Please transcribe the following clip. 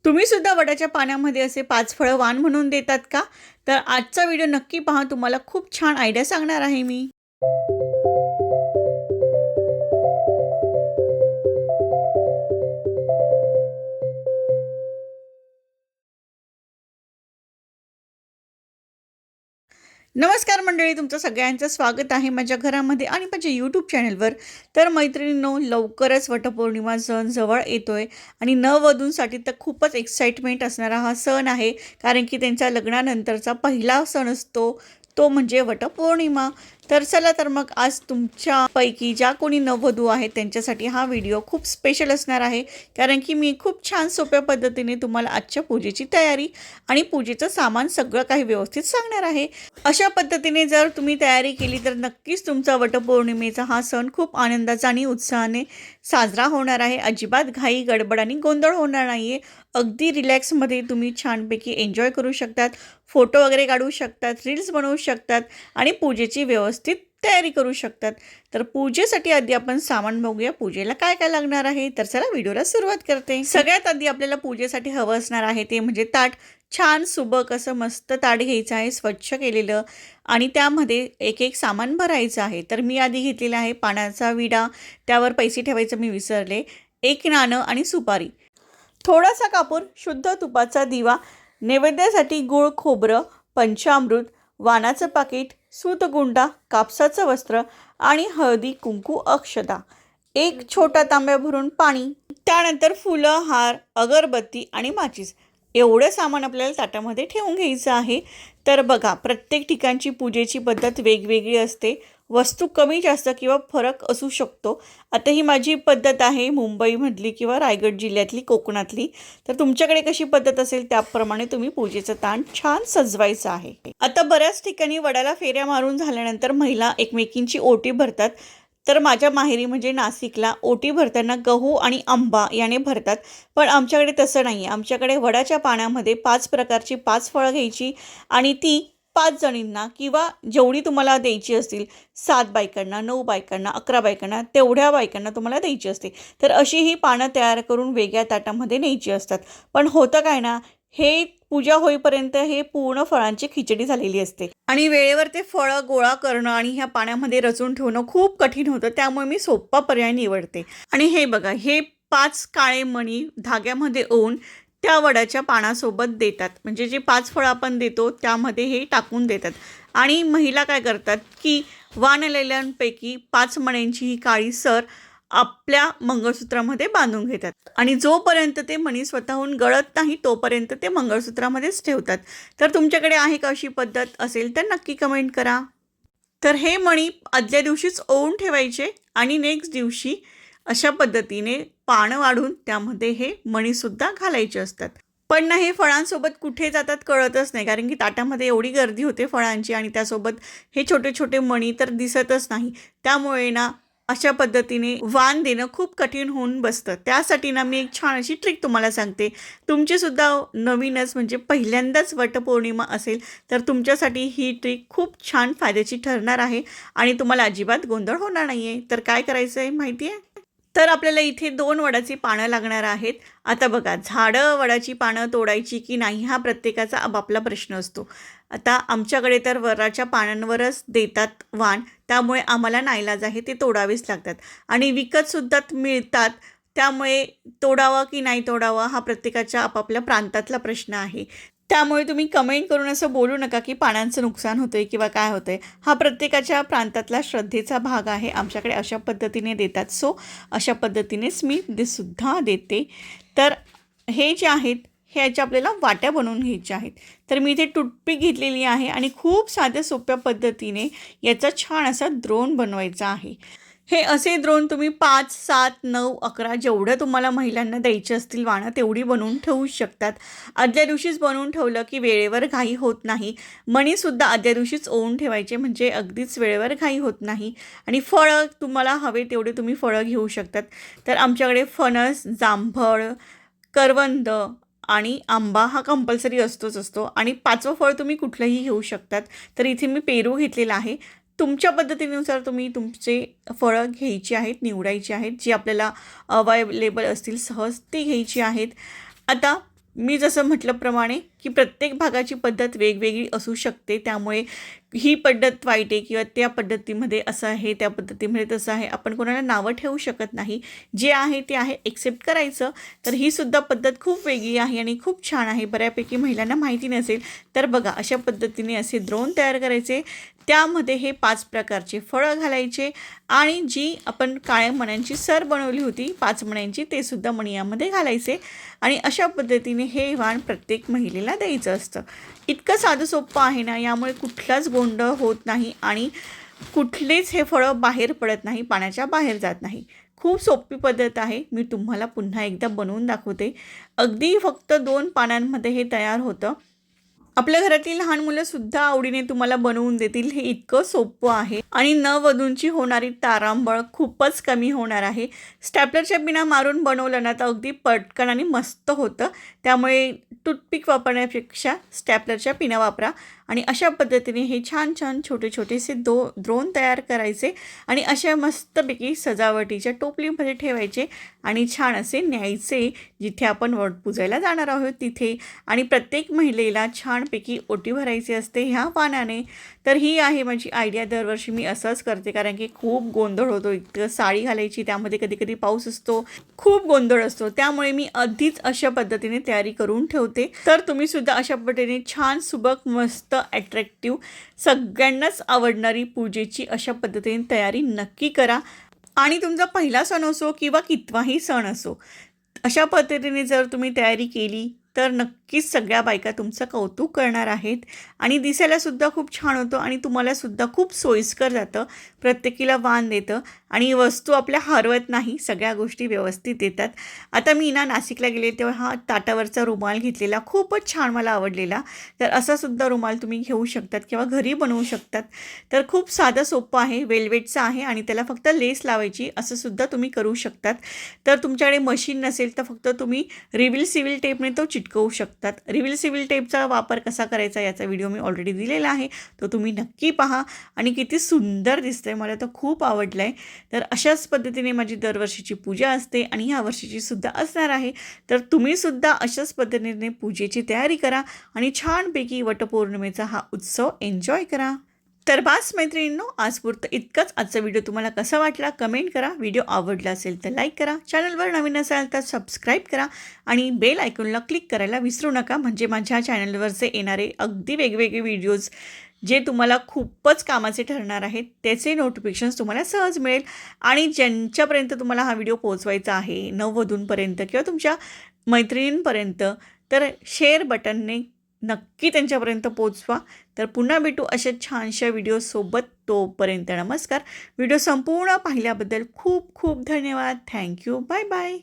तुम्ही सुद्धा वडाच्या पाण्यामध्ये असे 5 फळं वाण म्हणून देतात का? तर आजचा व्हिडिओ नक्की पहा. तुम्हाला खूप छान आयडिया सांगणार आहे मी. नमस्कार मंडळी, तुमचं सगळ्यांचं स्वागत आहे माझ्या घरामध्ये आणि माझ्या यूट्यूब चॅनलवर. तर मैत्रिणींनो, लवकरच वटपौर्णिमा सण जवळ येतोय आणि नववधूंसाठी तर खूपच एक्साइटमेंट असणारा हा सण आहे. कारण की त्यांच्या लग्नानंतरचा पहिला सण असतो तो म्हणजे वटपौर्णिमा. तर चला, तर मग आज तुमच्यापैकी ज्या कोणी नववधू आहेत त्यांच्यासाठी हा व्हिडिओ खूप स्पेशल असणार आहे. कारण की मी खूप छान सोप्या पद्धतीने तुम्हाला आजच्या पूजेची तयारी आणि पूजेचं सामान सगळं काही व्यवस्थित सांगणार आहे. अशा पद्धतीने जर तुम्ही तयारी केली तर नक्कीच तुमचा वटपौर्णिमेचा हा सण खूप आनंदाचा आणि उत्साहाने साजरा होणार आहे. अजिबात घाई गडबड आणि गोंधळ होणार नाही आहे. अगदी रिलॅक्समध्ये तुम्ही छानपैकी एन्जॉय करू शकतात, फोटो वगैरे काढू शकतात, रील्स बनवू शकतात आणि पूजेची व्यवस्थित तयारी करू शकतात. तर पूजेसाठी आधी आपण सामान बघूया. पूजेला काय काय लागणार आहे, तर चला व्हिडिओला सुरुवात करते. सगळ्यात आधी आपल्याला पूजेसाठी हवं असणार आहे ते म्हणजे ताट. छान सुबक असं मस्त ताट घ्यायचं आहे, स्वच्छ केलेलं, आणि त्यामध्ये एक एक सामान भरायचं आहे. तर मी आधी घेतलेला आहे पाण्याचा विडा, त्यावर पैसे ठेवायचं मी विसरले, एक नाणं आणि सुपारी, थोडासा कापूर, शुद्ध तुपाचा दिवा, नैवेद्यासाठी गूळ खोबरं, पंचामृत, वाणाचं पाकिट, सूतगुंडा, कापसाचं वस्त्र आणि हळदी कुंकू अक्षता, एक छोटा तांब्या भरून पाणी, त्यानंतर फुलं, हार, अगरबत्ती आणि माचीस. एवढं सामान आपल्याला ताटामध्ये ठेवून घ्यायचं आहे. तर बघा, प्रत्येक ठिकाणची पूजेची पद्धत वेगवेगळी असते. वस्तू कमी जास्त किंवा फरक असू शकतो. आता ही माझी पद्धत आहे मुंबईमधली किंवा रायगड जिल्ह्यातली, कोकणातली. तर तुमच्याकडे कशी पद्धत असेल त्याप्रमाणे तुम्ही पूजेचं ताट छान सजवायचं आहे. आता बऱ्याच ठिकाणी वडाला फेऱ्या मारून झाल्यानंतर महिला एकमेकींची ओटी भरतात. तर माझ्या माहेरी म्हणजे नाशिकला ओटी भरताना गहू आणि आंबा याने भरतात. पण आमच्याकडे तसं नाही आहे. आमच्याकडे वडाच्या पाण्यामध्ये 5 प्रकारची 5 फळं घ्यायची आणि ती 5 जणींना किंवा जेवढी तुम्हाला द्यायची असतील, 7 बायकांना, 9 बायकांना, 11 बायकांना, तेवढ्या बायकांना तुम्हाला द्यायची असते. तर अशी ही पानं तयार करून वेगळ्या ताटामध्ये न्यायची असतात. पण होतं काय ना, हे पूजा होईपर्यंत हे पूर्ण फळांची खिचडी झालेली असते आणि वेळेवर ते फळं गोळा करणं आणि ह्या पाण्यामध्ये रचून ठेवणं खूप कठीण होतं. त्यामुळे मी सोपा पर्याय निवडते. आणि हे बघा, हे 5 काळे मणी धाग्यामध्ये ओवून त्या वडाच्या पानासोबत देतात. म्हणजे जे 5 फळं आपण देतो त्यामध्ये हे टाकून देतात. आणि महिला काय करतात की वाणलेल्यांपैकी 5 मण्यांची ही काळी सर आपल्या मंगळसूत्रामध्ये बांधून घेतात आणि जोपर्यंत ते मणी स्वतःहून गळत नाही तोपर्यंत ते मंगळसूत्रामध्येच ठेवतात. तर तुमच्याकडे आहे का अशी पद्धत? असेल तर नक्की कमेंट करा. तर हे मणी आदल्या दिवशीच ओवून ठेवायचे आणि नेक्स्ट दिवशी अशा पद्धतीने पानं वाढून त्यामध्ये हे मणीसुद्धा घालायचे असतात. पण ना, हे फळांसोबत कुठे जातात कळतच नाही. कारण की ताटामध्ये एवढी गर्दी होते फळांची आणि त्यासोबत हे छोटे छोटे मणी तर दिसतच नाही. त्यामुळे ना, अशा पद्धतीने वाण देणं खूप कठीण होऊन बसतं. त्यासाठी ना, मी एक छान अशी ट्रिक तुम्हाला सांगते. तुमचीसुद्धा नवीनच म्हणजे पहिल्यांदाच वटपौर्णिमा असेल तर तुमच्यासाठी ही ट्रिक खूप छान फायद्याची ठरणार आहे आणि तुम्हाला अजिबात गोंधळ होणार नाही आहे. तर काय करायचं आहे माहिती आहे? तर आपल्याला इथे 2 वडाची पानं लागणार आहेत. आता बघा, झाडं वडाची पानं तोडायची की नाही हा प्रत्येकाचा आपापला प्रश्न असतो. आता आमच्याकडे तर वडाच्या पानांवरच देतात वाण, त्यामुळे आम्हाला नाईलाज आहे, ते तोडावेच लागतात आणि विकतसुद्धा मिळतात. त्यामुळे तोडावा की नाही तोडावा हा प्रत्येकाच्या आपापल्या प्रांतातला प्रश्न आहे. त्यामुळे तुम्ही कमेंट करून असं बोलू नका की पानांचं नुकसान होतंय किंवा काय होतंय. हा प्रत्येकाच्या प्रांतातला श्रद्धेचा भाग आहे. आमच्याकडे अशा पद्धतीने देतात. सो अशा पद्धतीनेच मी ते सुद्धा देते. तर हे जे आहेत, ह्याच्या आपल्याला वाट्या बनवून घ्यायच्या आहेत. तर मी इथे टूथपिक घेतलेली आहे आणि खूप साध्या सोप्या पद्धतीने याचा छान असा द्रोण बनवायचा आहे. हे असे द्रोण तुम्ही 5, 7, 9, 11 जेवढं तुम्हाला महिलांना द्यायची असतील वाणं तेवढी बनवून ठेवू शकतात. आदल्या दिवशीच बनवून ठेवलं की वेळेवर घाई होत नाही. मणीसुद्धा आदल्या दिवशीच ओवून ठेवायचे म्हणजे अगदीच वेळेवर घाई होत नाही. आणि फळं तुम्हाला हवे तेवढे तुम्ही फळं घेऊ शकतात. तर आमच्याकडे फणस, जांभळ, करवंद आणि आंबा हा कंपल्सरी असतो आणि 5वं फळ तुम्ही कुठलंही घेऊ शकतात. तर इथे मी पेरू घेतलेला आहे. तुमच्या पद्धतीनुसार तुम्ही तुमचे फळं घ्यायची आहेत, निवडायची आहेत, जी आपल्याला अवेलेबल असतील सहज ती घ्यायची आहेत. आता मी जसं म्हटल्याप्रमाणे की प्रत्येक भागाची पद्धत वेगवेगळी असू शकते, त्यामुळे ही पद्धत वाईट आहे किंवा त्या पद्धतीमध्ये असं आहे, त्या पद्धतीमध्ये तसं आहे, आपण कोणाला नावं ठेवू शकत नाही. जे आहे ते आहे, एक्सेप्ट करायचं. तर ही सुद्धा पद्धत खूप वेगळी आहे आणि खूप छान आहे. बऱ्यापैकी महिलांना माहिती नसेल तर बघा, अशा पद्धतीने असे द्रोण तयार करायचे, त्यामध्ये हे 5 प्रकारचे फळं घालायचे आणि जी आपण काळ्या मण्यांची सर बनवली होती 5 मण्यांची, ते सुद्धा मणी यामध्ये घालायचे आणि अशा पद्धतीने हे वाण प्रत्येक महिलेला द्यायचं असतं. इतकं साधं सोपं आहे ना, यामुळे कुठलाच गोंधळ होत नाही आणि कुठलेच हे फळं बाहेर पडत नाही, पाण्याच्या बाहेर जात नाही. खूप सोपी पद्धत आहे. मी तुम्हाला पुन्हा एकदा बनवून दाखवते. अगदी फक्त 2 पानांमध्ये हे तयार होतं. आपल्या घरातील लहान मुलंसुद्धा आवडीने तुम्हाला बनवून देतील. हे इतकं सोपं आहे आणि नववधूंची होणारी तारांबळ खूपच कमी होणार आहे. स्टॅपलरच्या बिना मारून बनवलं ना तर अगदी पटकन आणि मस्त होतं. त्यामुळे टूथपिक वापरण्यापेक्षा स्टॅपलरच्या पिना वापरा आणि अशा पद्धतीने हे छान छान छोटे छोटेसे द्रोण तयार करायचे आणि अशा मस्तपैकी सजावटीच्या टोपलीमध्ये ठेवायचे आणि छान असे न्यायचे जिथे आपण वट पूजायला जाणार आहोत तिथे. आणि प्रत्येक महिलेला छानपैकी ओटी भरायची असते ह्या पानाने. तर ही आहे माझी आयडिया. दरवर्षी मी असंच करते, कारण की खूप गोंधळ होतो. इतकं साडी घालायची, त्यामध्ये कधी कधी पाऊस असतो, खूप गोंधळ असतो. त्यामुळे मी आधीच अशा पद्धतीने तयारी करून ठेवते. तर तुम्ही सुद्धा अशा पद्धतीने छान सुबक मस्त ॲट्रॅक्टिव्ह सगळ्यांनाच आवडणारी पूजेची अशा पद्धतीने तयारी नक्की करा. आणि तुमचा पहिला सण असो किंवा कितवाही सण असो, अशा पद्धतीने जर तुम्ही तयारी केली तर नक्कीच सगळ्या बायका तुमचं कौतुक करणार आहेत आणि दिसायलासुद्धा खूप छान होतं आणि तुम्हालासुद्धा खूप सोयीस्कर जातं. प्रत्येकीला वाण देतं आणि वस्तू आपल्या हरवत नाही, सगळ्या गोष्टी व्यवस्थित येतात. आता मी ना नाशिकला गेले तेव्हा हा ताटावरचा रुमाल घेतलेला खूपच छान मला आवडलेला. तर असासुद्धा रुमाल तुम्ही घेऊ शकतात किंवा घरी बनवू शकतात. तर खूप साधं सोपं आहे, वेल्वेटचं आहे आणि त्याला फक्त लेस लावायची, असंसुद्धा तुम्ही करू शकतात. तर तुमच्याकडे मशीन नसेल तर फक्त तुम्ही रिव्हील सिव्हिल टेपने तो चिटकवू शकतात. रिव्हील सिव्हिल टेपचा वापर कसा करायचा याचा व्हिडिओ मी ऑलरेडी दिलेला आहे, तो तुम्ही नक्की पहा. आणि किती सुंदर दिसतंय, मला तर खूप आवडलं आहे. तर अशाच पद्धतीने माझी दरवर्षीची पूजा असते आणि ह्या वर्षीची सुद्धा असणार आहे. तर तुम्हीसुद्धा अशाच पद्धतीने पूजेची तयारी करा आणि छानपैकी वटपौर्णिमेचा हा उत्सव एन्जॉय करा. तर बास मैत्रिणींनो, आजपुरतं इतकंच. आजचा व्हिडिओ तुम्हाला कसा वाटला कमेंट करा. व्हिडिओ आवडला असेल तर लाईक करा. चॅनलवर नवीन असाल तर सबस्क्राईब करा आणि बेल आयकॉनला क्लिक करायला विसरू नका, म्हणजे माझ्या चॅनलवरचे येणारे अगदी वेगवेगळे व्हिडिओज जे तुम्हाला खूपच कामाचे ठरणार आहेत त्याचे नोटिफिकेशन्स तुम्हाला सहज मिळेल. आणि ज्यांच्यापर्यंत तुम्हाला हा व्हिडिओ पोहोचवायचा आहे, नववधूंपर्यंत किंवा तुमच्या मैत्रिणींपर्यंत, तर शेअर बटनने नक्की त्यांच्यापर्यंत पोहोचवा. तर पुन्हा भेटू अशा छानशा व्हिडिओसोबत. तोपर्यंत नमस्कार. व्हिडिओ संपूर्ण पाहिल्याबद्दल खूप खूप धन्यवाद. थँक्यू. Bye bye.